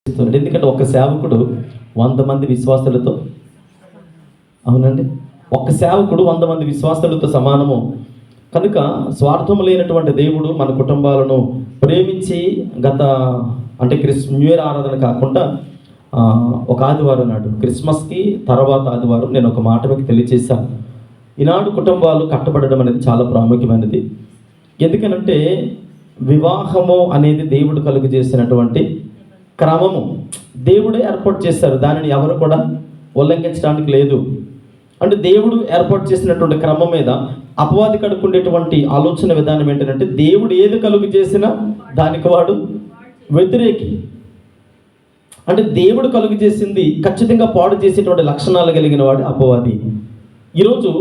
ఎందుకంటే ఒక సేవకుడు 100 మంది విశ్వాసులతో, అవునండి, ఒక సేవకుడు 100 మంది విశ్వాసులతో సమానము. కనుక స్వార్థం లేనటువంటి దేవుడు మన కుటుంబాలను ప్రేమించి అంటే న్యూ ఇయర్ ఆరాధన కాకుండా ఒక ఆదివారం నాడు, క్రిస్మస్కి తర్వాత ఆదివారం నేను ఒక మాట మీకు తెలియజేశాను. ఈనాడు కుటుంబాలు కట్టబడడం అనేది చాలా ప్రాముఖ్యమైనది. ఎందుకనంటే వివాహము అనేది దేవుడు కలుగు చేసినటువంటి క్రమము, దేవుడే ఏర్పాటు చేశారు. దానిని ఎవరు కూడా ఉల్లంఘించడానికి లేదు. అంటే దేవుడు ఏర్పాటు చేసినటువంటి క్రమం మీద అపవాది కడుక్కునేటువంటి ఆలోచన విధానం ఏంటంటే, దేవుడు ఏది కలుగు చేసినా దానికి వాడు వ్యతిరేకి. అంటే దేవుడు కలుగు చేసింది ఖచ్చితంగా పాడు చేసేటువంటి లక్షణాలు కలిగిన వాడు అపవాది. ఈరోజు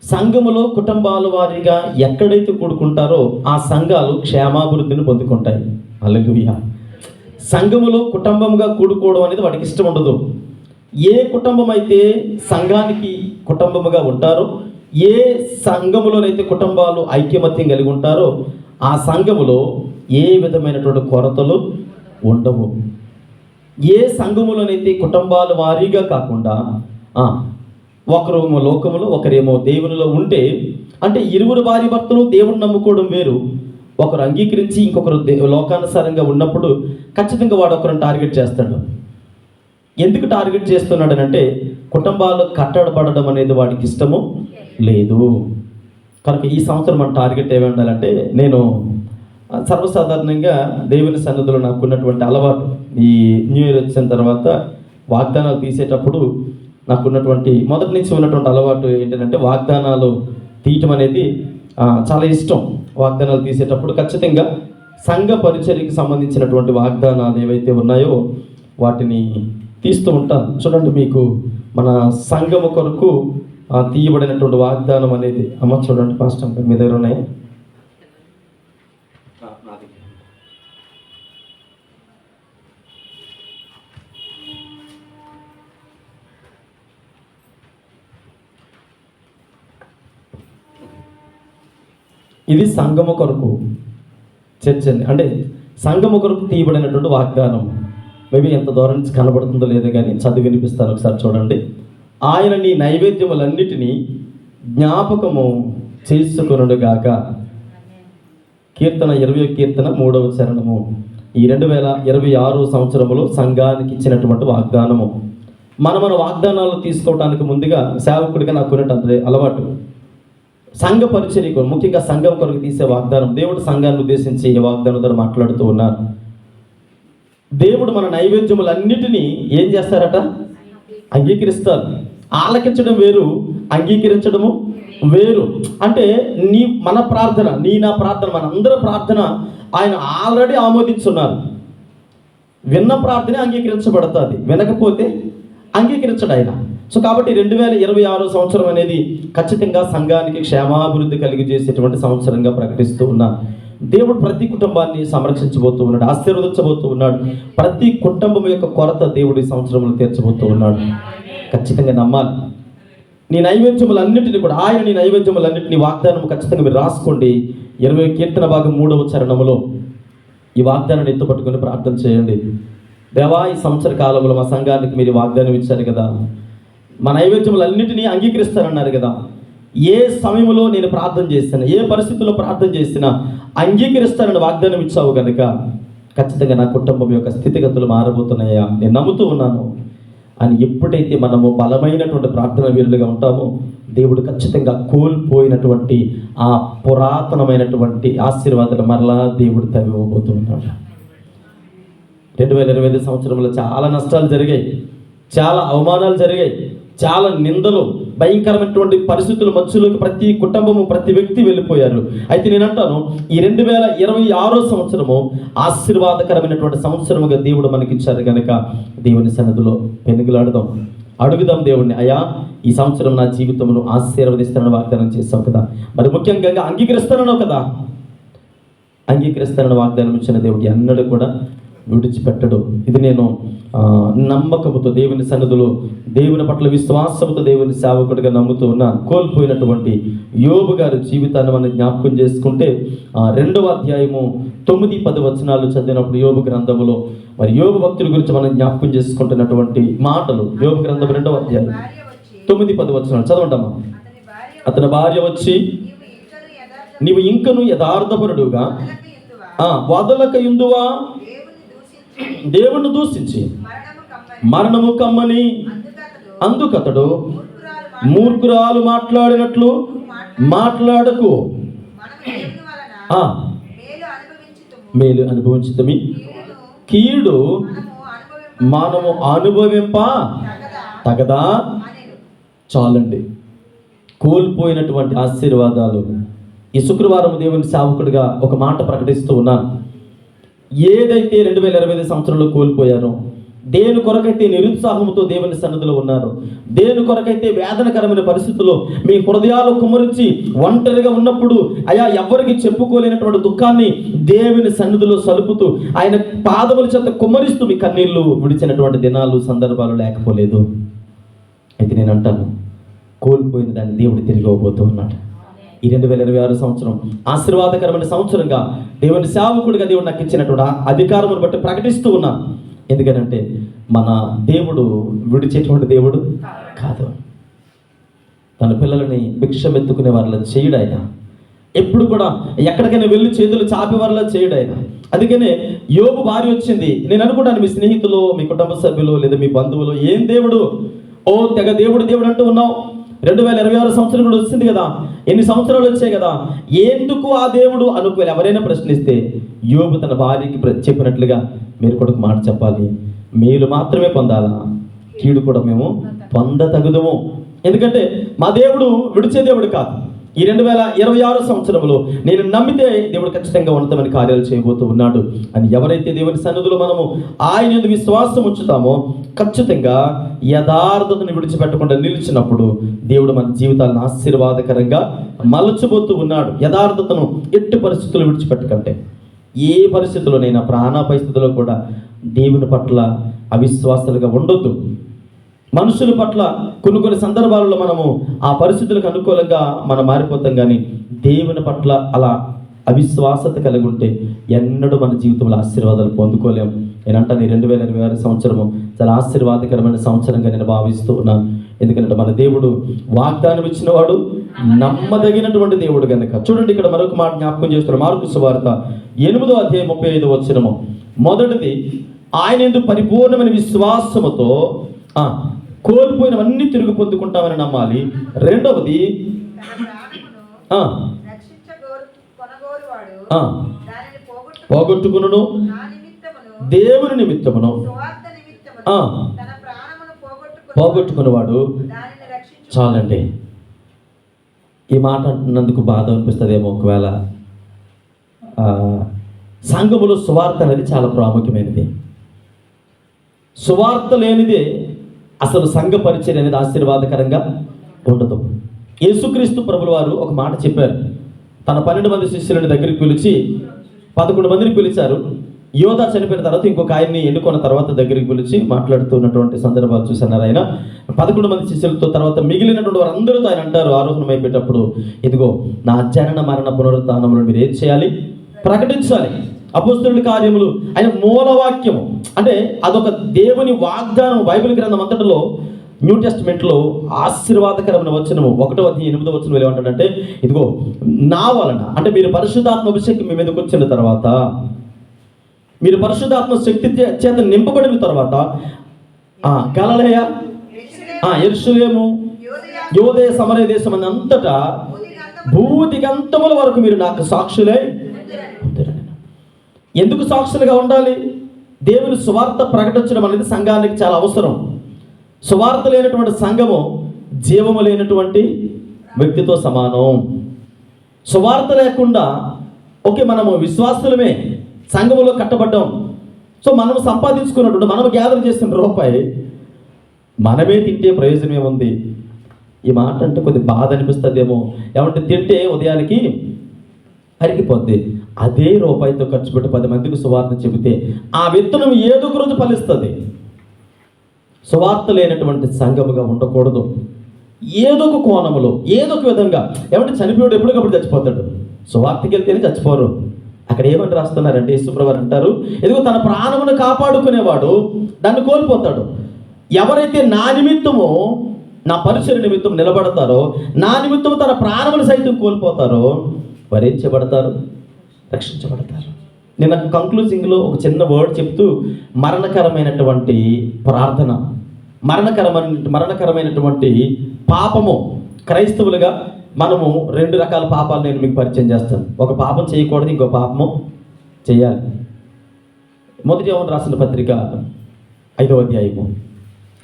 సంఘములో కుటుంబాల వారీగా ఎక్కడైతే కూడుకుంటారో ఆ సంఘాలు క్షేమాభివృద్ధిని పొందుకుంటాయి. హల్లెలూయా. సంఘములో కుటుంబంగా కూడుకోవడం అనేది వాడికి ఇష్టం ఉండదు. ఏ కుటుంబం అయితే సంఘానికి కుటుంబముగా ఉంటారో, ఏ సంఘములోనైతే కుటుంబాలు ఐక్యమత్యం కలిగి ఉంటారో ఆ సంఘములో ఏ విధమైనటువంటి కొరతలు ఉండవు. ఏ సంఘములోనైతే కుటుంబాల వారీగా కాకుండా ఒకరేమో లోకములో ఒకరేమో దేవునిలో ఉంటే, అంటే ఇరువురు భార్య భర్తలు దేవుని నమ్ముకోవడం వేరు. ఒకరు అంగీకరించి ఇంకొకరు లోకానుసారంగా ఉన్నప్పుడు ఖచ్చితంగా వాడు ఒకరిని టార్గెట్ చేస్తాడు. ఎందుకు టార్గెట్ చేస్తున్నాడు అంటే, కుటుంబాలు కట్టడబడడం అనేది వాడికి ఇష్టము లేదు. కనుక ఈ సంవత్సరం మన టార్గెట్ ఏమి ఉండాలంటే, నేను సర్వసాధారణంగా దేవుని సన్నిధిలో నాకున్నటువంటి అలవాటు, ఈ న్యూ ఇయర్ వచ్చిన తర్వాత వాగ్దానాలు తీసేటప్పుడు నాకున్నటువంటి మొదటి నుంచి ఉన్నటువంటి అలవాటు ఏంటంటే, వాగ్దానాలు తీయటం అనేది చాలా ఇష్టం. వాగ్దానాలు తీసేటప్పుడు ఖచ్చితంగా సంఘ పరిచర్యకి సంబంధించినటువంటి వాగ్దానాలు ఏవైతే ఉన్నాయో వాటిని తీస్తూ ఉంటాను. చూడండి, మీకు మన సంఘము కొరకు తీయబడినటువంటి వాగ్దానం అనేది చూడండి పాస్టర్ మీ దగ్గర ఉన్నాయి. ఇది సంఘము కొరకు చర్చ అండి, అంటే సంఘము కొరకు తీయబడినటువంటి వాగ్దానం. మేబీ ఎంత దూరం నుంచి కనబడుతుందో లేదో కానీ చదివి వినిపిస్తాను, ఒకసారి చూడండి. ఆయన నీ నైవేద్యములన్నిటినీ జ్ఞాపకము చేసుకొనుగాక. కీర్తన 20వ కీర్తన 3వ చరణము. ఈ 2026 సంవత్సరములో సంఘానికి ఇచ్చినటువంటి వాగ్దానము. మన వాగ్దానాలు తీసుకోవడానికి ముందుగా సేవకుడిగా నాకు ఉన్నటువంటి అలవాటు, సంఘ పరిచర్య కొరకు, ముఖ్యంగా సంఘం కొరకు తీసే వాగ్దానం. దేవుడు సంఘాన్ని ఉద్దేశించి ఈ వాగ్దానం ద్వారా మాట్లాడుతూ ఉన్నారు. దేవుడు మన నైవేద్యములన్నిటినీ ఏం చేస్తారట? అంగీకరిస్తారు. ఆలకించడం వేరు, అంగీకరించడము వేరు. అంటే మన ప్రార్థన, నా ప్రార్థన, మనందరి ప్రార్థన ఆయన ఆల్రెడీ ఆమోదించున్నారు. విన్న ప్రార్థనే అంగీకరించబడుతుంది, వినకపోతే అంగీకరించడు ఆయన. సో కాబట్టి 2026 సంవత్సరం అనేది ఖచ్చితంగా సంఘానికి క్షేమాభివృద్ధి కలిగి చేసేటువంటి సంవత్సరంగా ప్రకటిస్తూ ఉన్నాను. దేవుడు ప్రతి కుటుంబాన్ని సంరక్షించబోతూ ఉన్నాడు, ఆశీర్వదించబోతూ ఉన్నాడు. ప్రతి కుటుంబం యొక్క కొరత దేవుడు ఈ సంవత్సరంలో తీర్చబోతూ ఉన్నాడు. ఖచ్చితంగా నమ్మాలి. నీ నైవేద్యములన్నింటినీ కూడా, ఆయన నీ నైవేద్యములన్నింటినీ వాగ్దానం ఖచ్చితంగా మీరు రాసుకోండి. 20వ కీర్తన భాగం 3వ చరణములో ఈ వాగ్దానాన్ని ఎత్తుపట్టుకుని ప్రార్థన చేయండి. దేవా, ఈ సంవత్సర కాలంలో మా సంఘానికి మీరు వాగ్దానం ఇచ్చారు కదా, మా నైవేద్యములన్నింటినీ అంగీకరిస్తారన్నారు కదా. ఏ సమయంలో నేను ప్రార్థన చేసినా, ఏ పరిస్థితుల్లో ప్రార్థన చేసినా అంగీకరిస్తానని వాగ్దానం ఇచ్చావు కనుక ఖచ్చితంగా నా కుటుంబం యొక్క స్థితిగతులు మారబోతున్నాయా, నేను నమ్ముతూ ఉన్నాను అని ఎప్పుడైతే మనము బలమైనటువంటి ప్రార్థన వీరులుగా ఉంటామో, దేవుడు ఖచ్చితంగా కోల్పోయినటువంటి ఆ పురాతనమైనటువంటి ఆశీర్వాదాలు మరలా దేవుడు తవ్వివ్వబోతున్నాడు. 2025 సంవత్సరంలో చాలా నష్టాలు జరిగాయి, చాలా అవమానాలు జరిగాయి, చాలా నిందలు, భయంకరమైనటువంటి పరిస్థితుల మధ్యలోకి ప్రతి కుటుంబము, ప్రతి వ్యక్తి వెళ్ళిపోయారు. అయితే నేను అంటాను, ఈ 2026 సంవత్సరము ఆశీర్వాదకరమైనటువంటి సంవత్సరముగా దేవుడు మనకిచ్చారు కనుక దేవుని సన్నిధిలో పెనుగులాడదాం, అడుగుదాం దేవుణ్ణి, అయ్యా ఈ సంవత్సరం నా జీవితంలో ఆశీర్వదిస్తానని వాగ్దానం చేస్తావు కదా, మరి ముఖ్యంగా అంగీకరిస్తానన్నావు కదా. అంగీకరిస్తానని వాగ్దానం ఇచ్చిన దేవుడు ఎన్నడూ కూడా విడిచిపెట్టడు. ఇది నేను నమ్మకముతో దేవుని సన్నిధిలో దేవుని పట్ల విశ్వాసముతో దేవుని సేవకుడిగా నమ్ముతూ ఉన్నాను. కోల్పోయినటువంటి యోబు గారి జీవితాన్ని మనం జ్ఞాపకం చేసుకుంటే 2వ అధ్యాయము 9-10 వచనాలు చదివినప్పుడు యోబు గ్రంథములో మరి యోబు భక్తుల గురించి మనం జ్ఞాపకం చేసుకుంటున్నటువంటి మాటలు. యోబు గ్రంథం 2వ అధ్యాయం 9-10 వచనాలు చదవండమ్మా. అతని భార్య వచ్చి, నీవు ఇంకను యథార్థపరుడుగా వదలక యుందువా, దేవుణ్ణి దూషించి మరణము కమ్మని, అందుకతడు మూర్ఖురాలు మాట్లాడినట్లు మాట్లాడకు, మేలు అనుభవించుతమి, కీడు మనము అనుభవింప తగదా. చాలండి. కోల్పోయినటువంటి ఆశీర్వాదాలు. ఈ శుక్రవారం దేవుని సేవకుడిగా ఒక మాట ప్రకటిస్తూ ఉన్నాను. ఏదైతే 2025 సంవత్సరంలో కోల్పోయారో, దేని కొరకైతే నిరుత్సాహంతో దేవుని సన్నిధిలో ఉన్నారు, దేని కొరకైతే వేదనకరమైన పరిస్థితుల్లో మీ హృదయాలు కుమ్మరించి ఒంటరిగా ఉన్నప్పుడు అయా ఎవరికి చెప్పుకోలేనటువంటి దుఃఖాన్ని దేవుని సన్నిధిలో సలుపుతూ ఆయన పాదముల చేత కుమ్మరిస్తూ మీ కన్నీళ్లు విడిచినటువంటి దినాలు, సందర్భాలు లేకపోలేదు. అయితే నేను అంటాను, కోల్పోయిన దాన్ని దేవుడు తిరిగి ఇవ్వబోతూ ఉన్నాడు. ఈ 2026 సంవత్సరం ఆశీర్వాదకరమైన సంవత్సరంగా దేవుని సేవకుడిగా దేవుడు నాకు ఇచ్చినటువంటి అధికారమును బట్టి ప్రకటిస్తూ ఉన్నాను. ఎందుకనంటే మన దేవుడు విడిచేటువంటి దేవుడు కాదు. తన పిల్లలని భిక్షమెత్తుకునే వారిలో చేయడు ఆయన. ఎప్పుడు కూడా ఎక్కడికైనా వెళ్ళి చేతులు చాపే వారిలో చేయడు ఆయన. అందుకనే యోబు భార్య వచ్చింది. నేను అనుకుంటాను, మీ స్నేహితులు, మీ కుటుంబ సభ్యులు లేదా మీ బంధువులు, ఏం దేవుడు, ఓ తెగ దేవుడు దేవుడు అంటూ ఉన్నావు, 2026 సంవత్సరం కూడా వచ్చింది కదా, ఎన్ని సంవత్సరాలు వచ్చాయి కదా, ఎందుకు ఆ దేవుడు అనుకోవాలి ఎవరైనా ప్రశ్నిస్తే యోబు తన భార్యకి చెప్పినట్లుగా మీరు కూడా ఒక మాట చెప్పాలి, మేలు మాత్రమే పొందాలా, కీడు కూడా మేము పొందతగుదము. ఎందుకంటే మా దేవుడు విడిచే దేవుడు కాదు. ఈ 2026 సంవత్సరంలో నేను నమ్మితే దేవుడు ఖచ్చితంగా ఉన్నతమైన కార్యాలు చేయబోతూ ఉన్నాడు అని ఎవరైతే దేవుని సన్నిధిలో మనము ఆయన యందు విశ్వాసం ఉంచుతామో ఖచ్చితంగా యథార్థతను విడిచిపెట్టకుండా నిలిచినప్పుడు దేవుడు మన జీవితాలను ఆశీర్వాదకరంగా మలచబోతూ ఉన్నాడు. యథార్థతను ఎట్టి పరిస్థితుల్లో విడిచిపెట్టకంటే, ఏ పరిస్థితుల్లోనైనా ప్రాణాపాయ స్థితిలో కూడా దేవుని పట్ల అవిశ్వాసాలుగా ఉండొద్దు. మనుషుల పట్ల కొన్ని సందర్భాలలో మనము ఆ పరిస్థితులకు అనుకూలంగా మనం మారిపోతాం, కానీ దేవుని పట్ల అలా అవిశ్వాసత కలిగి ఉంటే ఎన్నడూ మన జీవితంలో ఆశీర్వాదాలు పొందుకోలేము. నేనంటాను, ఈ 2026 సంవత్సరము చాలా ఆశీర్వాదకరమైన సంవత్సరంగా నేను భావిస్తూ ఉన్నాను. ఎందుకంటే మన దేవుడు వాగ్దానం ఇచ్చిన వాడు నమ్మదగినటువంటి దేవుడు కనుక. చూడండి, ఇక్కడ మరొక మాట జ్ఞాపకం చేస్తున్నారు. మార్కు సువార్త 8వ అధ్యాయం 35వ వచనము. మొదటిది, ఆయన యందు పరిపూర్ణమైన విశ్వాసముతో కోల్పోయినవన్నీ తిరిగి పొందుకుంటామని నమ్మాలి. రెండవది, పోగొట్టుకును దేవుని నిమిత్తమును పోగొట్టుకునేవాడు. చాలండి. ఈ మాట అంటున్నందుకు బాధ అనిపిస్తుందేమో. ఒకవేళ సంఘములో సువార్త అనేది చాలా ప్రాముఖ్యమైనది. సువార్త లేనిదే అసలు సంఘ పరిచయం అనేది ఆశీర్వాదకరంగా ఉండదు. యేసుక్రీస్తు ప్రభుల వారు ఒక మాట చెప్పారు. తన 12 మంది శిష్యులని దగ్గరికి పిలిచి 11 మందిని పిలిచారు. యోధా చనిపోయిన తర్వాత ఇంకొక ఆయన్ని ఎన్నుకున్న తర్వాత దగ్గరికి పిలిచి మాట్లాడుతున్నటువంటి సందర్భాలు చూస్తున్నారు. ఆయన 11 మంది శిష్యులతో తర్వాత మిగిలినటువంటి వారందరితో ఆయన అంటారు ఆరోహణమైపోయేటప్పుడు, ఇదిగో నా జనన మరణ పునరుత్థానములను మీరు ఏం చేయాలి? ప్రకటించాలి. అపోస్తలుల కార్యములు ఆయన మూలవాక్యము, అంటే అదొక దేవుని వాగ్దానం. బైబిల్ గ్రంథం అంతటిలో న్యూ టెస్ట్మెంట్లో ఆశీర్వాదకరమైన వచనము 1వ అధ్యాయం 8వ వచనం ఏమంటాడంటే, ఇదిగో నా వలన, అంటే మీరు పరిశుద్ధాత్మ అభిషేకం మీ మీదకి వచ్చిన తర్వాత, మీరు పరిశుద్ధాత్మ శక్తి చేత నింపబడిన తర్వాత గలిలయ, యెరూషలేము, యూదయ, సమరయ దేశం అంతటా భూదిగంతముల వరకు మీరు నాకు సాక్షులై. ఎందుకు సాక్షులుగా ఉండాలి? దేవుని సువార్త ప్రకటించడం అనేది సంఘానికి చాలా అవసరం. సువార్త లేనటువంటి సంఘము జీవము లేనటువంటి వ్యక్తితో సమానం. సువార్త లేకుండా ఓకే మనము విశ్వాసులమే, సంఘములో కట్టబడ్డాం, సో మనము సంపాదించుకున్నటువంటి, మనము గ్యాదర్ చేసిన రూపాయి మనమే తింటే ప్రయోజనం ఏముంది? ఈ మాట అంటే కొద్ది బాధ అనిపిస్తుందేమో. ఏమంటే తింటే ఉదయానికి అరిగిపోద్ది, అదే రూపాయితో ఖర్చు పెట్టి 10 మందికి సువార్త చెబితే ఆ విత్తనం ఏదో ఒక రోజు ఫలిస్తుంది. సువార్త లేనటువంటి సంఘముగా ఉండకూడదు. ఏదో ఒక కోణములో ఏదో ఒక విధంగా, ఏమంటే చనిపోయాడు ఎప్పటికప్పుడు చచ్చిపోతాడు, సువార్తకి వెళ్తేనే చచ్చిపోరు. అక్కడ ఏమని రాస్తున్నారంటే యేసుప్రభువు అంటారు, ఎదుగు తన ప్రాణమును కాపాడుకునేవాడు దాన్ని కోల్పోతాడు. ఎవరైతే నా నిమిత్తము, నా పరిచయ నిమిత్తం నిలబడతారో, నా నిమిత్తం తన ప్రాణమును సైతం కోల్పోతారో వారు ఏం చేయబడతారు? రక్షించబడతారు. నేను కంక్లూజింగ్లో ఒక చిన్న వర్డ్ చెప్తూ, మరణకరమైనటువంటి ప్రార్థన, మరణకరమైనటువంటి పాపము, క్రైస్తవులుగా మనము 2 రకాల పాపాలు నేను మీకు పరిచయం చేస్తాను. ఒక పాపం చేయకూడదు, ఇంకో పాపము చేయాలి. మొదటి యోహాను రాసిన పత్రిక 5వ అధ్యాయము,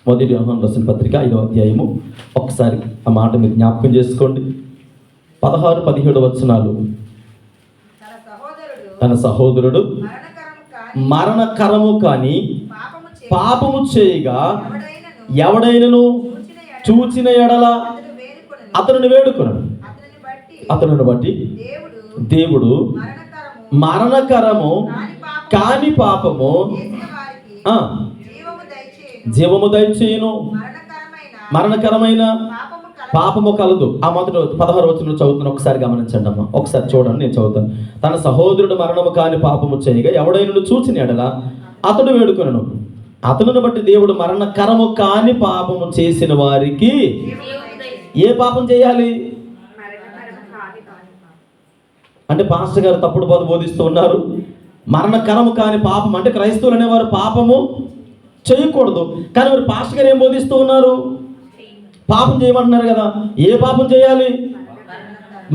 మొదటి యోహాను రాసిన పత్రిక 5వ అధ్యాయము, ఒకసారి ఆ మాట మీరు జ్ఞాపకం చేసుకోండి. 16-17 వచనాలు. తన సహోదరుడు మరణకరము కాని పాపము చేయగా ఎవడైనను చూచిన ఎడల అతనిని వేడుకొనడు. అతనిని బట్టి దేవుడు మరణకరము కాని పాపము జీవము దయచేయును, మరణకరమైన పాపము కలదు. ఆ మొదటి 16 వచనంలో చదువుతున్న ఒకసారి గమనించండి అమ్మా, ఒకసారి చూడండి, నేను చదువుతాను. తన సహోదరుడు మరణము కాని పాపము చేయగా ఎవడైనా చూచిన ఎడల అతడు వేడుకొనను. అతనును బట్టి దేవుడు మరణకరము కాని పాపము చేసిన వారికి ఏ పాపం చేయాలి అంటే, పాస్టర్ గారు తప్పుడు బోధిస్తూ ఉన్నారు. మరణకరము కాని పాపం అంటే క్రైస్తవులు అనేవారు పాపము చేయకూడదు, కానీ మరి పాస్టర్ గారు ఏం బోధిస్తూ ఉన్నారు? పాపం చేయమంటున్నారు కదా. ఏ పాపం చేయాలి?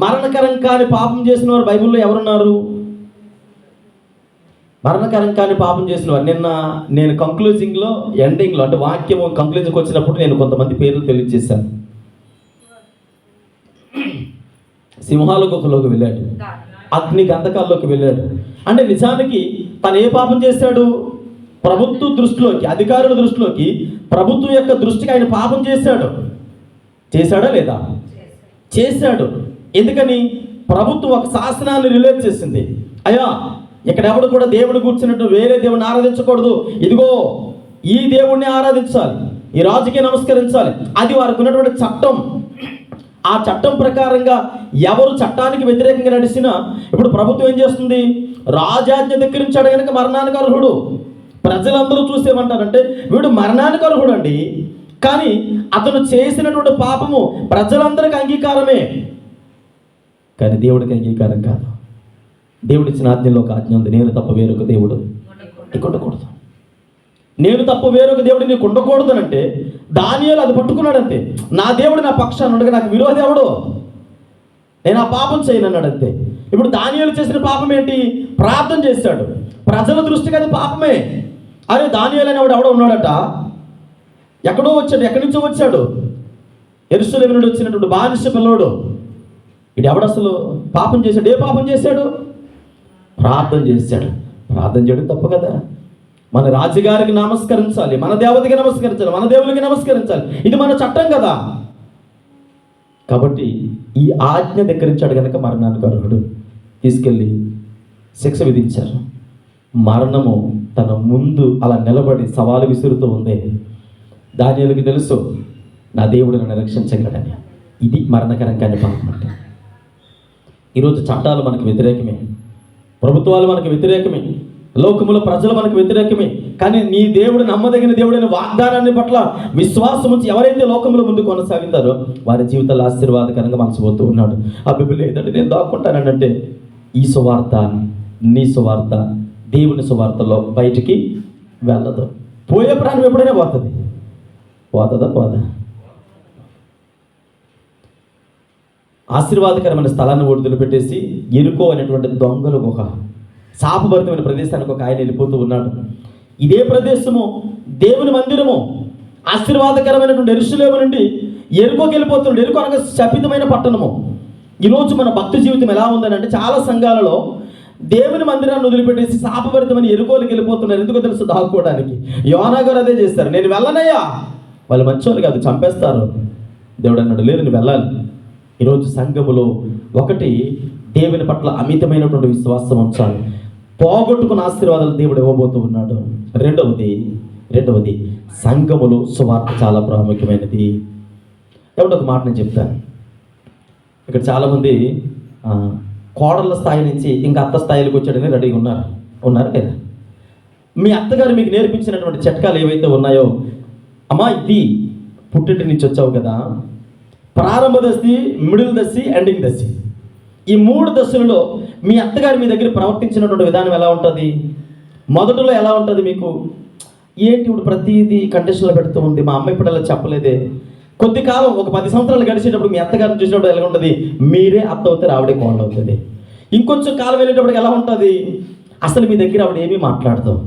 మరణకరం కాని పాపం చేసిన వారు బైబిల్లో ఎవరున్నారు? మరణకరం కాని పాపం చేసిన వారు. నిన్న నేను కంక్లూజింగ్లో, ఎండింగ్లో అంటే వాక్యం కంక్లూజింగ్కి వచ్చినప్పుడు నేను కొంతమంది పేర్లు తెలియజేశాను. సింహాల గుహలోకి వెళ్ళాడు, అగ్ని గంధకాల్లోకి వెళ్ళాడు. అంటే నిజానికి తను ఏ పాపం చేశాడు? ప్రభుత్వ దృష్టిలోకి, అధికారుల దృష్టిలోకి, ప్రభుత్వం యొక్క దృష్టికి ఆయన పాపం చేశాడు. చేశాడా లేదా? చేశాడు. ఎందుకని? ప్రభుత్వం ఒక శాసనాన్ని రిలీజ్ చేసింది. అయ్యా, ఇక్కడ ఎవడు కూడా దేవుడు కూర్చున్నట్టు వేరే దేవుడిని ఆరాధించకూడదు, ఇదిగో ఈ దేవుడిని ఆరాధించాలి, ఈ రాజుకి నమస్కరించాలి. అది వారికి ఉన్నటువంటి చట్టం. ఆ చట్టం ప్రకారంగా ఎవరు చట్టానికి వ్యతిరేకంగా నడిచినా ఇప్పుడు ప్రభుత్వం ఏం చేస్తుంది? రాజాజ్ఞ ధిక్కరించాడు కనుక మరణానికి అర్హుడు. ప్రజలందరూ చూసేమంటారంటే వీడు మరణానికి అర్హుడు అండి, కానీ అతను చేసినటువంటి పాపము ప్రజలందరికీ అంగీకారమే, కానీ దేవుడికి అంగీకారం కాదు. దేవుడి ఇచ్చిన ఆజ్ఞలో ఒక ఆజ్ఞ ఉంది, నేను తప్ప వేరొక దేవుడు నీకు ఉండకూడదు. నేను తప్ప వేరొక దేవుడు నీకు ఉండకూడదు అంటే దానియేలు అది పట్టుకున్నాడంతే. నా దేవుడు నా పక్షాన్ని ఉండగా నాకు విరోధి ఎవడు, నేను ఆ పాపం చేయను అన్నాడంతే. ఇప్పుడు దానియేలు చేసిన పాపం ఏంటి? ప్రార్థన చేశాడు. ప్రజల దృష్టికి అది పాపమే. అరే, దానియేలు అనేవాడు ఎవడో ఉన్నాడట, ఎక్కడో వచ్చాడు, ఎక్కడి నుంచో వచ్చాడు, యెరూషలేము నుండి వచ్చినటువంటి బానిస పిల్లోడు. ఇది ఎవడు అసలు పాపం చేశాడు? ఏ పాపం చేశాడు? ప్రార్థన చేశాడు. ప్రార్థన చేయడం తప్పు కదా. మన రాజుగారికి నమస్కరించాలి, మన దేవతకి నమస్కరించాలి, మన దేవునికి నమస్కరించాలి, ఇది మన చట్టం కదా. కాబట్టి ఈ ఆజ్ఞ ధిక్కరించాడు కనుక మరణానికి అర్హుడు. తీసుకెళ్ళి శిక్ష విధించారు. మరణము తన ముందు అలా నిలబడి సవాలు విసురుతూ ఉంది. దానియేలుకి తెలుసు, నా దేవుడు నన్ను రక్షించగలడని. ఇది మరణకరం కాని పాపం అంటే. ఈరోజు చట్టాలు మనకు వ్యతిరేకమే, ప్రభుత్వాలు మనకు వ్యతిరేకమే, లోకముల ప్రజలు మనకు వ్యతిరేకమే, కానీ నీ దేవుడు నమ్మదగిన దేవుడైన వాగ్దానాన్ని పట్ల విశ్వాసం ఉంచి ఎవరైతే లోకముల ముందు కొనసాగుతారో వారి జీవితాలు ఆశీర్వాదకరంగా మనసిపోతూ ఉన్నాడు. ఆ బిడ్డలు లేదంటే నేను దాక్కుంటానంటే ఈ సువార్త, నీ సువార్త, దేవుని సువార్తలో బయటికి వెళ్ళదు. పోయే ప్రాణం ఎప్పుడైనా పోతుంది. పోతుందా? పోదా? ఆశీర్వాదకరమైన స్థలాన్ని వదిలిపెట్టేసి ఎరుకో అనేటువంటి దొంగల గుహ, శాపభరితమైన ప్రదేశానికి ఒక ఆయన వెళ్ళిపోతూ ఉన్నాడు. ఇదే ప్రదేశము దేవుని మందిరము, ఆశీర్వాదకరమైనటువంటి యెరూషలేము నుండి ఎరుకోకి వెళ్ళిపోతున్నాడు. ఎరుకో అనగా శపితమైన పట్టణము. ఈరోజు మన భక్తి జీవితం ఎలా ఉందని అంటే, చాలా సంఘాలలో దేవుని మందిరాన్ని వదిలిపెట్టేసి శాపభరితమైన ఎరుకోలకి వెళ్ళిపోతున్నారు. ఎందుకో తెలుసు? దాక్కోవడానికి. యోనా గారు అదే చేస్తారు. నేను వెళ్ళనయ్యా, వాళ్ళు మంచోళ్ళు కాదు, చంపేస్తారు. దేవుడు అన్నాడు, లేదు నువ్వు వెళ్ళాలి. ఈరోజు సంఘములో ఒకటి దేవుని పట్ల అమితమైనటువంటి విశ్వాసం ఉంచాలి. పోగొట్టుకున్న ఆశీర్వాదాలు దేవుడు ఇవ్వబోతూ ఉన్నాడు. రెండవది సంఘములో సువార్త చాలా ప్రాముఖ్యమైనది. ఎవడో ఒక మాట నేను చెప్తాను. ఇక్కడ చాలామంది కోడళ్ళ స్థాయి నుంచి ఇంకా అత్త స్థాయిలోకి వచ్చాడని రెడీగా ఉన్నారు లేదా? మీ అత్తగారు మీకు నేర్పించినటువంటి చిట్కాలు ఏవైతే ఉన్నాయో, అమ్మా ఇది పుట్టింటి నుంచి వచ్చావు కదా, ప్రారంభ దశ, మిడిల్ దశ, ఎండింగ్ దశ, ఈ 3 దశలలో మీ అత్తగారు మీ దగ్గర ప్రవర్తించినటువంటి విధానం ఎలా ఉంటుంది? మొదటిలో ఎలా ఉంటుంది మీకు? ఏంటి ఇప్పుడు ప్రతిదీ కండిషన్లో పెడుతూ ఉంది, మా అమ్మ ఇప్పుడు అలా చెప్పలేదే. కొద్ది కాలం ఒక 10 సంవత్సరాలు గడిచేటప్పుడు మీ అత్తగారిని చూసినప్పుడు ఎలా ఉంటుంది? మీరే అత్త అవుతారు, ఆవిడే కోడలు అవుతుంది. ఇంకొంచెం కాలం వెళ్ళేటప్పుడు ఎలా ఉంటుంది? అసలు మీ దగ్గర ఆవిడ ఏమీ మాట్లాడతాం.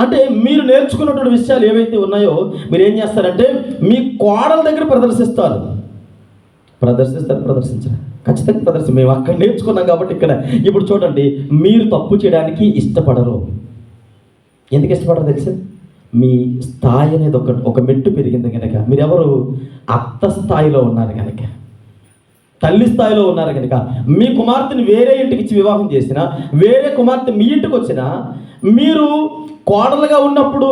అంటే మీరు నేర్చుకున్నటువంటి విషయాలు ఏవైతే ఉన్నాయో మీరు ఏం చేస్తారంటే మీ కోడల దగ్గర ప్రదర్శించరు, ఖచ్చితంగా ప్రదర్శన. మేము అక్కడ నేర్చుకున్నాం కాబట్టి ఇక్కడ ఇప్పుడు చూడండి, మీరు తప్పు చేయడానికి ఇష్టపడరు. ఎందుకు ఇష్టపడరు తెలుసా? మీ స్థాయి అనేది ఒక మెట్టు పెరిగింది కనుక. మీరెవరు? అత్త స్థాయిలో ఉన్నారు కనుక, తల్లి స్థాయిలో ఉన్నారు కనుక. మీ కుమార్తెని వేరే ఇంటికి ఇచ్చి వివాహం చేసినా, వేరే కుమార్తె మీ ఇంటికి వచ్చినా, మీరు కోడలుగా ఉన్నప్పుడు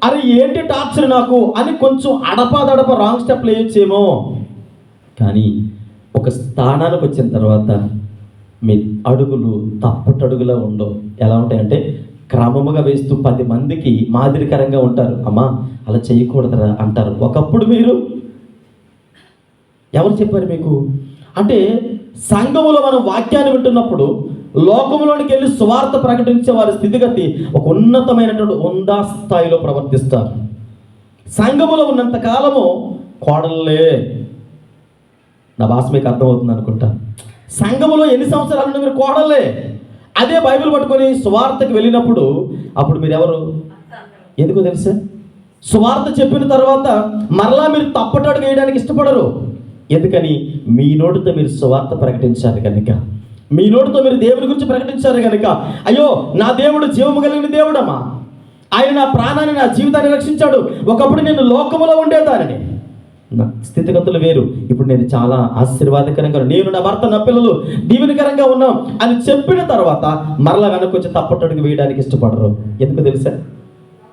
అరే ఏంటి టార్చర్ నాకు అని కొంచెం అడపదడప రాంగ్ స్టెప్లు వేయొచ్చేమో. కానీ ఒక స్థానానికి వచ్చిన తర్వాత మీ అడుగులు తప్పటడుగులా ఉండవు. ఎలా ఉంటాయంటే క్రమముగా వేస్తూ 10 మందికి మాదిరికరంగా ఉంటారు. అమ్మా అలా చేయకూడదురా అంటారు. ఒకప్పుడు మీరు ఎవరు చెప్పారు మీకు? అంటే సంఘములో మనం వాక్యాన్ని వింటున్నప్పుడు లోకంలోనికి వెళ్ళి సువార్త ప్రకటించే వారి స్థితిగతి ఒక ఉన్నతమైనటువంటి ఉందా స్థాయిలో ప్రవర్తిస్తారు. సంఘములో ఉన్నంత కాలము కోడళ్ళే. నా భాష మీకు అర్థమవుతుంది అనుకుంటా. సంఘములో ఎన్ని సంవత్సరాలు మీరు కోడళ్ళే. అదే బైబిల్ పట్టుకొని సువార్తకి వెళ్ళినప్పుడు అప్పుడు మీరు ఎవరు? ఎందుకో తెలుసా? సువార్త చెప్పిన తర్వాత మరలా మీరు తప్పటడుగు వేయడానికి ఇష్టపడరు. ఎందుకని? మీ నోటితో మీరు సువార్త ప్రకటించారు కనుక, మీ నోటితో మీరు దేవుని గురించి ప్రకటించారు కనుక. అయ్యో నా దేవుడు జీవము కలిగిన దేవుడమ్మా, ఆయన నా ప్రాణాన్ని, నా జీవితాన్ని రక్షించాడు. ఒకప్పుడు నేను లోకములో ఉండేదానిని, నా స్థితిగతులు వేరు, ఇప్పుడు నేను చాలా ఆశీర్వాదకరంగా, నేను నా భర్త నా పిల్లలు దీవెనకరంగా ఉన్నాం అని చెప్పిన తర్వాత మరలా వెనక్కి వచ్చి తప్పటడుగు వేయడానికి ఇష్టపడరు. ఎందుకు తెలుసా?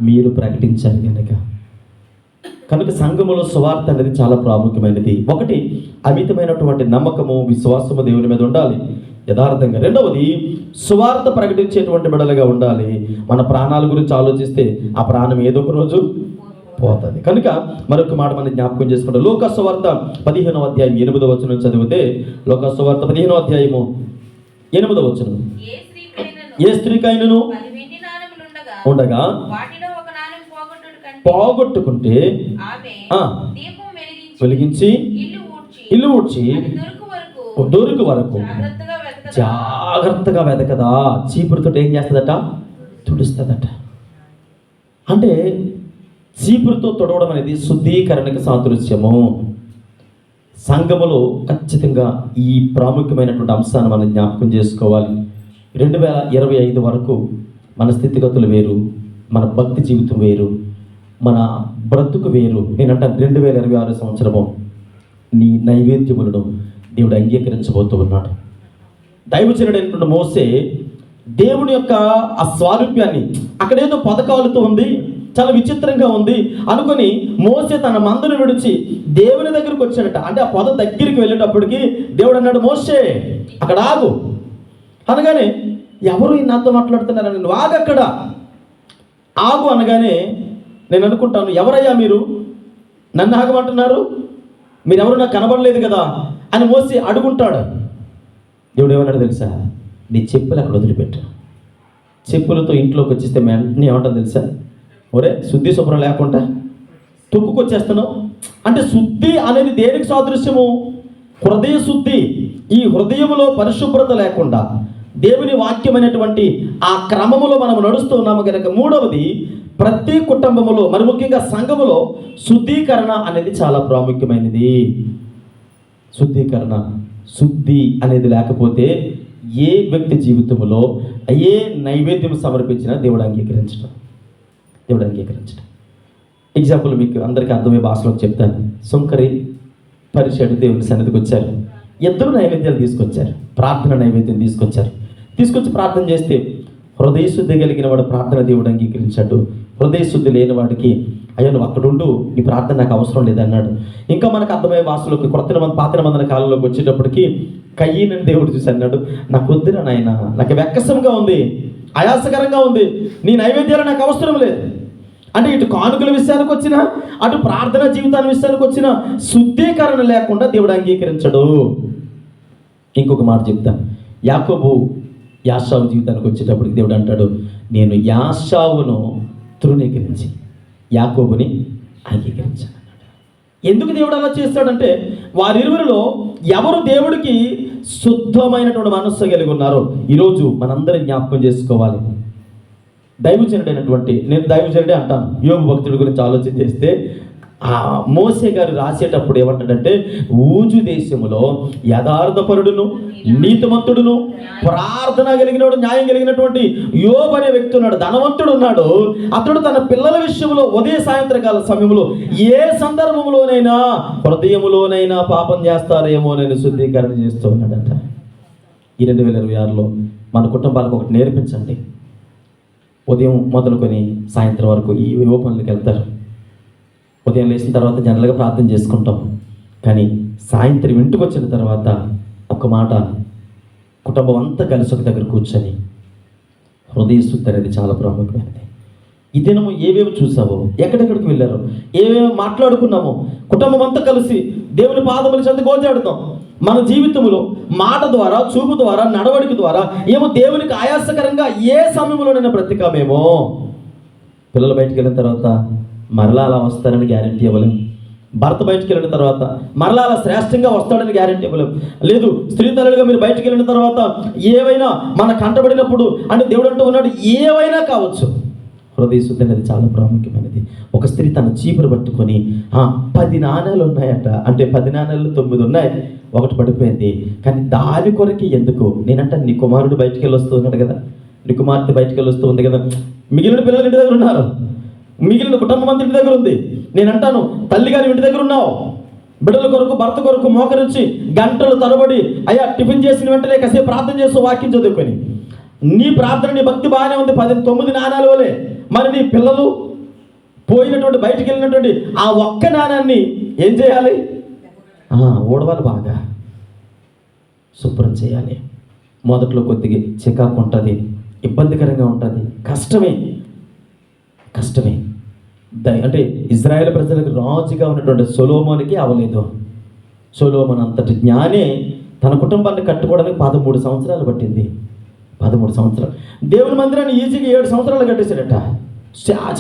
మీరు ప్రకటించారు కనుక సంఘములో సువార్త అనేది చాలా ప్రాముఖ్యమైనది. ఒకటి, అమితమైనటువంటి నమ్మకము, విశ్వాసము దేవుని మీద ఉండాలి యథార్థంగా. రెండవది, సువార్త ప్రకటించేటువంటి బిడ్డలుగా ఉండాలి. మన ప్రాణాల గురించి ఆలోచిస్తే ఆ ప్రాణం ఏదో ఒక రోజు పోతుంది. కనుక మరొక మాట మనం జ్ఞాపకం చేసుకుంటాం. లూకా సువార్త 15వ అధ్యాయం 8వ వచనం చదివితే, లూకా సువార్త 15వ అధ్యాయము 8వ వచనం, ఏ స్త్రీకైనను ఉండగా పోగొట్టుకుంటే వెలిగించి ఇల్లు ఊడ్చి దొరుకు వరకు జాగ్రత్తగా వెతకదా, చీపురుతో ఏం చేస్తుందట? తుడుస్తుందట. అంటే చీపురుతో తుడవడం అనేది శుద్ధీకరణకు సాదృశ్యము. సంఘములో ఖచ్చితంగా ఈ ప్రాముఖ్యమైనటువంటి అంశాన్ని మనం జ్ఞాపకం చేసుకోవాలి. 2025 వరకు మన స్థితిగతులు వేరు, మన భక్తి జీవితం వేరు, మన బ్రతుకు వేరు. నేనంటాను 2026 సంవత్సరము నీ నైవేద్యములను దేవుడు అంగీకరించబోతూ ఉన్నాడు. దైవజనుడైనటువంటి మోసే దేవుని యొక్క ఆ స్వారూప్యాన్ని, అక్కడేదో పథకాలతో ఉంది, చాలా విచిత్రంగా ఉంది అనుకొని మోసే తన మందును విడిచి దేవుని దగ్గరికి వచ్చాడట. అంటే ఆ పొద దగ్గరికి వెళ్ళేటప్పటికి దేవుడు అన్నాడు, మోసే అక్కడ ఆగు అనగానే, ఎవరు నాతో మాట్లాడుతున్నారని, నువ్వు ఆగు అక్కడ ఆగు అనగానే నేను అనుకుంటాను, ఎవరయ్యా మీరు నన్ను ఆగమంటున్నారు? మీరెవరు నాకు కనబడలేదు కదా అని మోసి అడుగుంటాడు. దేవుడు ఏమన్నాడు తెలుసా? నీ చెప్పులు అక్కడ వదిలిపెట్టు. చెప్పులతో ఇంట్లోకి వచ్చేస్తే వెంటనే ఏమంటాను తెలుసా? ఒరే శుద్ధి శుభ్రం లేకుండా తొక్కుకొచ్చేస్తున్నావు. అంటే శుద్ధి అనేది దేనికి సాదృశ్యము? హృదయ శుద్ధి. ఈ హృదయములో పరిశుభ్రత లేకుండా దేవుని వాక్యమైనటువంటి ఆ క్రమములో మనం నడుస్తూ ఉన్నాము కనుక. మూడవది, ప్రతి కుటుంబములో మరి ముఖ్యంగా సంఘములో శుద్ధీకరణ అనేది చాలా ప్రాముఖ్యమైనది. శుద్ధి అనేది లేకపోతే ఏ వ్యక్తి జీవితంలో ఏ నైవేద్యం సమర్పించినా దేవుడు అంగీకరించడం. ఎగ్జాంపుల్ మీకు అందరికీ అర్థమయ్యే భాషలో చెప్తాను. సుంకరి పరిచయుడు దేవుని సన్నిధికి వచ్చారు. ఇద్దరు నైవేద్యాలు తీసుకొచ్చారు, ప్రార్థన నైవేద్యం తీసుకొచ్చి ప్రార్థన చేస్తే హృదయశుద్ధి కలిగిన వాడు ప్రార్థన దేవుడు అంగీకరించాడు. హృదయశుద్ధి లేని వాడికి అయ్యా నువ్వు అక్కడుండు, నీ ప్రార్థన నాకు అవసరం లేదన్నాడు. ఇంకా మనకు అర్థమయ్యే భాషలోకి పాత నిబంధన కాలంలోకి వచ్చేటప్పటికి కయ్యనని దేవుడు చూసి అన్నాడు, నాకు వద్దురా నాయన, నాకు వెక్కసంగా ఉంది, ఆయాసకరంగా ఉంది, నీ నైవేద్యాలు నాకు అవసరం లేదు. అంటే ఇటు కానుకల విషయానికి వచ్చినా, అటు ప్రార్థన జీవితాన్ని విషయానికి వచ్చినా శుద్ధీకరణ లేకుండా దేవుడు అంగీకరించడు. ఇంకొక మాట చెప్తా, యాకోబు యాషావు జీవితానికి వచ్చేటప్పటికి దేవుడు అంటాడు, నేను యాషావును తృణీకరించి యాకోబుని అంగీకరించాను. ఎందుకు దేవుడు అలా చేస్తాడంటే వారిరువురిలో ఎవరు దేవుడికి శుద్ధమైనటువంటి మనస్సు కలిగి ఉన్నారో ఈరోజు మనందరం జ్ఞాపకం చేసుకోవాలి. దైవజనుడైనటువంటి, నేను దైవజనుడే అంటాను, యోబు భక్తుడి గురించి ఆలోచన చేస్తే ఆ మోసే గారు రాసేటప్పుడు ఏమంటాడంటే, ఊజు దేశములో యథార్థపరుడును నీతిమంతుడును ప్రార్థన కలిగినవాడు న్యాయం కలిగినటువంటి యోబు అనే వ్యక్తి ఉన్నాడు, ధనవంతుడు ఉన్నాడు. అతడు తన పిల్లల విషయంలో ఉదయ సాయంత్రకాల సమయంలో ఏ సందర్భంలోనైనా హృదయములోనైనా పాపం చేస్తారేమోనని శుద్ధీకరణ చేస్తూ ఉన్నాడట. ఈ 2026లో మన కుటుంబాలకు ఒకటి నేర్పించండి. ఉదయం మొదలుకొని సాయంత్రం వరకు ఈ పనులకు వెళ్తారు. ఉదయం లేచిన తర్వాత జనరల్గా ప్రార్థన చేసుకుంటాం, కానీ సాయంత్రం ఇంటికి వచ్చిన తర్వాత ఒక మాట, కుటుంబం అంతా కలిసి ఒక దగ్గర కూర్చొని హృదయ శుద్ధి అనేది చాలా ప్రాముఖ్యమైనది. ఈ దినము ఏవేవి చూసావో, ఎక్కడెక్కడికి వెళ్ళారో, ఏవేవి మాట్లాడుకున్నామో, కుటుంబం అంతా కలిసి దేవుని పాదముల చెంత గోజాడుతాం. మన జీవితంలో మాట ద్వారా, చూపు ద్వారా, నడవడిక ద్వారా ఏమో దేవునికి ఆయాసకరంగా ఏ సమయంలోనైనా బ్రతికామేమో. పిల్లలు బయటికి వెళ్ళిన తర్వాత మరలా అలా వస్తారని గ్యారెంటీ ఇవ్వలేము. భర్త బయటికి వెళ్ళిన తర్వాత మరలా అలా శ్రేష్టంగా వస్తాడని గ్యారెంటీ ఇవ్వలేము. లేదు, స్త్రీ తల్లులుగా మీరు బయటికి వెళ్ళిన తర్వాత ఏవైనా మన కంటబడినప్పుడు అంటే దేవుడు అంటూ ఉన్నాడు, ఏవైనా కావచ్చు. హృదయ శుద్ధి అనేది చాలా ప్రాముఖ్యమైనది. ఒక స్త్రీ తన చీపురు పట్టుకొని 10 నాణాలు ఉన్నాయట, అంటే 10 నాణాలు 9 ఉన్నాయి, ఒకటి పడిపోయింది. కానీ దాని కొరకి ఎందుకు? నేనంటే నీ కుమారుడు బయటికి వెళ్ళి వస్తూ ఉన్నాడు కదా, నీ కుమార్తె బయటికి వెళ్ళి వస్తూ ఉంది కదా, మిగిలిన పిల్లలు ఇంటి దగ్గర ఉన్నారు, మిగిలిన కుటుంబం అంతా ఇంటి దగ్గర ఉంది. నేనంటాను, తల్లి గారి ఇంటి దగ్గర ఉన్నావు, బిడ్డల కొరకు భర్త కొరకు మోకరించి గంటలు తరబడి అయ్యా టిఫిన్ చేసిన వెంటనే కాసేపు ప్రార్థన చేస్తూ వాక్యం చదువుకొని నీ ప్రార్థన, నీ భక్తి బాగానే ఉంది, 9 నాణాలు వలే. మరి నీ పిల్లలు పోయినటువంటి బయటికి వెళ్ళినటువంటి ఆ ఒక్క నాణాన్ని ఏం చేయాలి? ఊడవాలి, బాగా శుభ్రం చేయాలి. మొదట్లో కొద్దిగా చికాకు ఉంటుంది, ఇబ్బందికరంగా ఉంటుంది, కష్టమే. అంటే ఇజ్రాయేల్ ప్రజలకు రాజుగా ఉన్నటువంటి సొలొమోనుకి అవ్వలేదు. సొలొమోను అంతటి జ్ఞానే తన కుటుంబాన్ని కట్టుకోవడానికి 13 సంవత్సరాలు పట్టింది. 13 సంవత్సరాలు. దేవుని మందిరాన్ని ఈజీగా 7 సంవత్సరాలు కట్టేశాడట.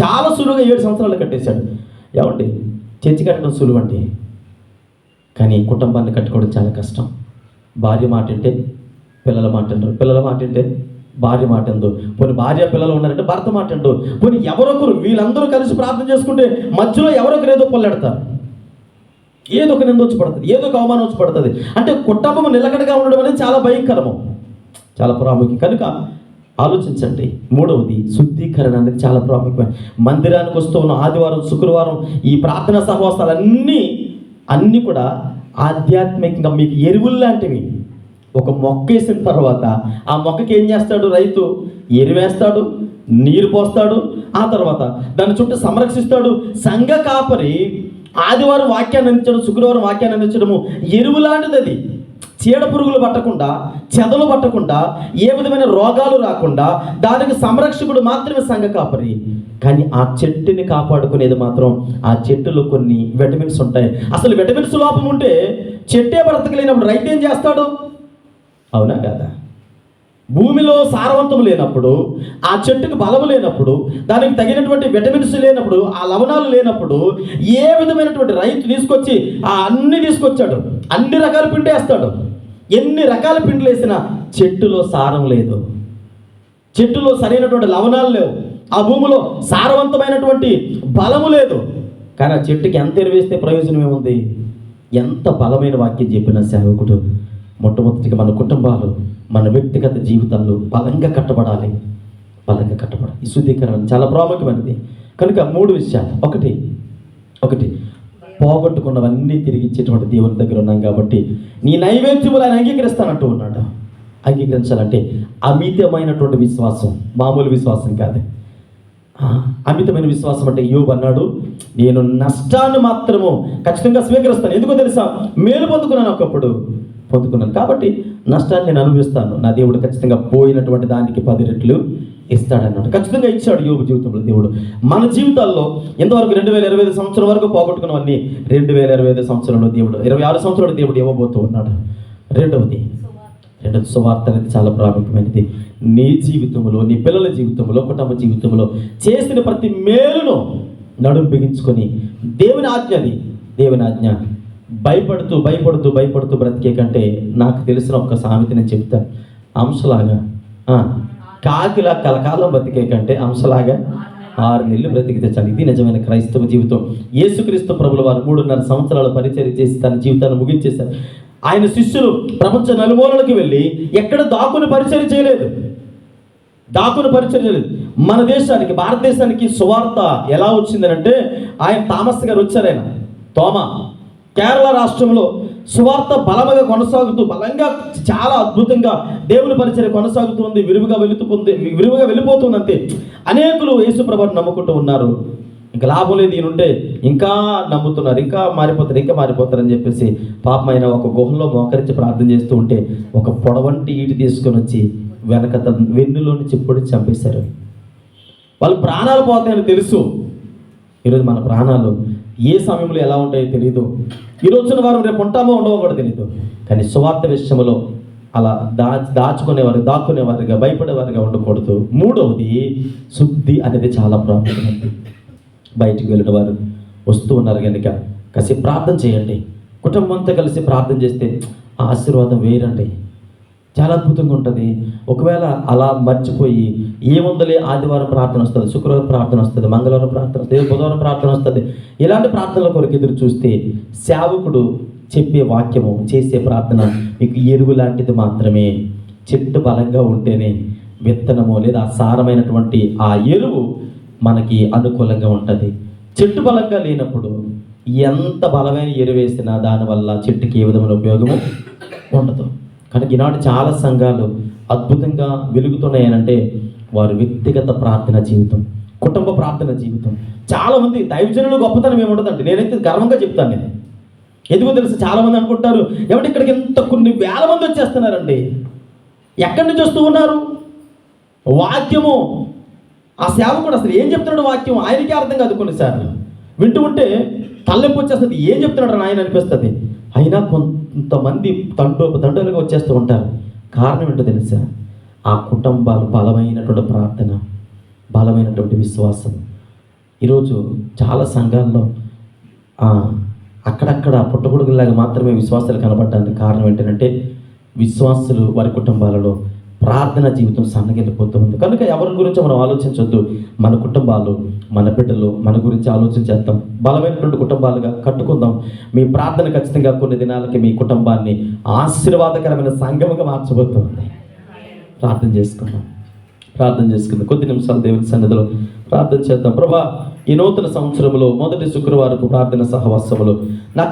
చాలా సులువుగా 7 సంవత్సరాలు కట్టేశాడు. ఏమండి, చర్చి కట్టడం సులువు అండి, కానీ కుటుంబాన్ని కట్టుకోవడం చాలా కష్టం. భార్య మాట అంటే పిల్లల మాట అంటారు, పిల్లల మాట అంటే భార్య మాట అందు, పోనీ భార్య పిల్లలు ఉన్నారంటే భర్త మాట అంటూ, పోనీ ఎవరొకరు వీళ్ళందరూ కలిసి ప్రార్థన చేసుకుంటే మధ్యలో ఎవరొకరు ఏదో పొల్లెడతారు, ఏదో ఒక నింద వచ్చి పడుతుంది, ఏదో ఒక అవమానం వచ్చి పడుతుంది. అంటే కుటుంబం నిలకడగా ఉండడం అనేది చాలా భయంకరము, చాలా ప్రాముఖ్యం. కనుక ఆలోచించండి. మూడవది, శుద్ధీకరణ అనేది చాలా ప్రాముఖ్యమైన. మందిరానికి వస్తూ ఉన్న ఆదివారం, శుక్రవారం ఈ ప్రార్థనా సహవాసాలన్నీ కూడా ఆధ్యాత్మికంగా మీకు ఎరువులు లాంటివి. ఒక మొక్క వేసిన తర్వాత ఆ మొక్కకి ఏం చేస్తాడు రైతు? ఎరువేస్తాడు, నీరు పోస్తాడు, ఆ తర్వాత దాని చుట్టూ సంరక్షిస్తాడు. సంఘ కాపరి ఆదివారం వాక్యాన్ని అందించడం, శుక్రవారం వాక్యాన్ని అందించడము ఎరువు లాంటిది. అది చీడ పురుగులు పట్టకుండా, చెదలు పట్టకుండా, ఏ విధమైన రోగాలు రాకుండా దానికి సంరక్షకుడు మాత్రమే సంఘ కాపరి. కానీ ఆ చెట్టుని కాపాడుకునేది మాత్రం ఆ చెట్టులో కొన్ని విటమిన్స్ ఉంటాయి. అసలు విటమిన్స్ లోపం ఉంటే చెట్టే బ్రతకలేనప్పుడు రైతు ఏం చేస్తాడు? అవునా కదా? భూమిలో సారవంతం లేనప్పుడు, ఆ చెట్టుకు బలము లేనప్పుడు, దానికి తగినటువంటి విటమిన్స్ లేనప్పుడు, ఆ లవణాలు లేనప్పుడు ఏ విధమైనటువంటి రైతు తీసుకొచ్చి అన్ని తీసుకొచ్చాడు, అన్ని రకాల పిండి వేస్తాడు. ఎన్ని రకాల పిండిలు వేసినా చెట్టులో సారం లేదు, చెట్టులో సరైనటువంటి లవణాలు లేవు, ఆ భూమిలో సారవంతమైనటువంటి బలము లేదు. కానీ ఆ చెట్టుకి ఎంత ఎరువేస్తే ప్రయోజనం ఏముంది? ఎంత బలమైన వాక్యం చెప్పిన సేవకుడు మొట్టమొదటిగా మన కుటుంబాలు, మన వ్యక్తిగత జీవితాలు బలంగా కట్టబడాలి. ఈ శుద్ధీకరణ చాలా ప్రాముఖ్యమైనది. కనుక 3 విషయాలు. ఒకటి పోగొట్టుకున్నవన్నీ తిరిగి ఇచ్చేటువంటి దేవుని దగ్గర ఉన్నాం కాబట్టి నీ నైవేద్యములు ఆయన అంగీకరిస్తానంటూ ఉన్నాడు. అంగీకరించాలంటే అమితమైనటువంటి విశ్వాసం, మామూలు విశ్వాసం కాదు. అమితమైన విశ్వాసం అంటే యోబు అన్నాడు, నేను నష్టాన్ని మాత్రము ఖచ్చితంగా స్వీకరిస్తాను. ఎందుకో తెలుసా? మేలు పొందుకున్నాను, ఒకప్పుడు పొందుకున్నాను కాబట్టి నష్టాన్ని నేను అనుభవిస్తాను. నా దేవుడు ఖచ్చితంగా పోయినటువంటి దానికి 10 రెట్లు ఇస్తాడన్నాడు. ఖచ్చితంగా ఇచ్చాడు యోబు జీవితంలో దేవుడు. మన జీవితాల్లో ఎంతవరకు 2025 సంవత్సరం వరకు పోగొట్టుకున్నవన్నీ 2025 సంవత్సరంలో దేవుడు 26 సంవత్సరాలు దేవుడు ఇవ్వబోతూ ఉన్నాడు. రెండవది సువార్త అనేది చాలా ప్రాముఖ్యమైనది. నీ జీవితంలో, నీ పిల్లల జీవితంలో, కుటుంబ జీవితంలో చేసిన ప్రతి మేలును నడుం బిగించుకొని దేవుని ఆజ్ఞ, అది దేవుని ఆజ్ఞ, భయపడుతూ భయపడుతూ భయపడుతూ బ్రతికే కంటే నాకు తెలిసిన ఒక సామెత నేను చెప్తాను. అంశలాగా కాకిలా కలకాలం బ్రతికే కంటే అంశలాగా 6 నెలలు బ్రతికితే చాలు. ఇది నిజమైన క్రైస్తవ జీవితం. యేసుక్రీస్తు ప్రభుల వారు 3.5 సంవత్సరాల పరిచర్య చేసి తన జీవితాన్ని ముగించేశారు. ఆయన శిష్యులు ప్రపంచ నలుమూలలకు వెళ్ళి ఎక్కడ దాక్కుని పరిచర్య చేయలేదు. మన దేశానికి, భారతదేశానికి సువార్త ఎలా వచ్చిందనంటే, ఆయన థామస్ గారు వచ్చారు. ఆయన తోమా కేరళ రాష్ట్రంలో సువార్త బలంగా చాలా అద్భుతంగా దేవుని పరిచర్య కొనసాగుతుంది, విరివిగా వెళ్ళిపోతుంది. అంతే, అనేకులు యేసు ప్రభువుని నమ్ముకుంటూ ఉన్నారు. ఇంకా లాభం లేదు, ఈయనుంటే ఇంకా నమ్ముతున్నారు, ఇంకా మారిపోతారని చెప్పేసి పాపం ఆయన ఒక గుహలో మోకరించి ప్రార్థన చేస్తూ ఉంటే ఒక పొడవంటి ఈటి తీసుకొని వచ్చి వెనక వెన్నులో నుంచి పొడి చంపేశారు. వాళ్ళు ప్రాణాలు పోతాయని తెలుసు. ఈరోజు మన ప్రాణాలు ఏ సమయంలో ఎలా ఉంటాయో తెలియదు. ఈరోజున వారు రేపు ఉంటామో ఉండవో కూడా తెలియదు. కానీ సువార్త విషయంలో అలా దాక్కునేవారుగా భయపడేవారుగా ఉండకూడదు. మూడవది శుద్ధి అనేది చాలా ప్రాముఖ్యమైనది. బయటికి వెళ్ళిన వారు వస్తూ ఉన్నారు కనుక కాసేపు ప్రార్థన చేయండి. కుటుంబం అంతా కలిసి ప్రార్థన చేస్తే ఆ ఆశీర్వాదం వేరండి, చాలా అద్భుతంగా ఉంటుంది. ఒకవేళ అలా మర్చిపోయి ఏముందలే ఆదివారం ప్రార్థన వస్తుంది, శుక్రవారం ప్రార్థన వస్తుంది, మంగళవారం ప్రార్థన వస్తుంది, బుధవారం ప్రార్థన వస్తుంది, ఇలాంటి ప్రార్థనల కొరకు ఎదురు చూస్తే సేవకుడు చెప్పే వాక్యము, చేసే ప్రార్థన మీకు ఎరువు లాంటిది మాత్రమే. చెట్టు బలంగా ఉంటేనే విత్తనము లేదా సారమైనటువంటి ఆ ఎరువు మనకి అనుకూలంగా ఉంటుంది. చెట్టు బలంగా లేనప్పుడు ఎంత బలమైన ఎరువు వేసినా దానివల్ల చెట్టుకి ఏ విధమైన ఉపయోగము ఉండదు. కనుక ఈనాడు చాలా సంఘాలు అద్భుతంగా వెలుగుతున్నాయనంటే వారి వ్యక్తిగత ప్రార్థన జీవితం, కుటుంబ ప్రార్థన జీవితం. చాలామంది దైవజనులు గొప్పతనం ఏముండదండి, నేనైతే గర్వంగా చెప్తాను. నేను ఎందుకో తెలుసు, చాలామంది అనుకుంటారు ఏమంటే ఇక్కడికి ఎంత కొన్ని వేల మంది వచ్చేస్తున్నారండి. ఎక్కడి నుంచి వస్తూ ఉన్నారు? వాక్యము, ఆ సేవకుడు అసలు ఏం చెప్తున్నాడు వాక్యం ఆయనకే అర్థం కాదు. కొన్నిసార్లు వింటూ ఉంటే తలనొప్పి వచ్చేస్తుంది, ఏం చెప్తున్నాడు ఆయన అనిపిస్తుంది. అయినా కొంతమంది తండ్రులుగా వచ్చేస్తూ ఉంటారు. కారణం ఏంటో తెలుసా? ఆ కుటుంబాలు బలమైనటువంటి ప్రార్థన, బలమైనటువంటి విశ్వాసం. ఈరోజు చాలా సంఘాల్లో అక్కడక్కడ పుట్టగొడుగులాగా మాత్రమే విశ్వాసాలు కనబడడానికి కారణం ఏంటంటే విశ్వాసులు వారి కుటుంబాలలో ప్రార్థన జీవితం సన్నగిల్లిపోతూ ఉంది. కనుక ఎవరి గురించి మనం ఆలోచించొద్దు. మన కుటుంబాలు, మన బిడ్డలు, మన గురించి ఆలోచించేద్దాం. బలమైనటువంటి కుటుంబాలుగా కట్టుకుందాం. మీ ప్రార్థన ఖచ్చితంగా కొన్ని దినాలకి మీ కుటుంబాన్ని ఆశీర్వాదకరమైన సంఘముగా మార్చబోతుంది. ప్రార్థన చేసుకుందాం. కొద్ది నిమిషాలు దేవుని సన్నిధిలో ప్రార్థన చేద్దాం. ప్రభువా, ఈ నూతన సంవత్సరంలో మొదటి శుక్రవారపు ప్రార్థన సహవాసములో నాకు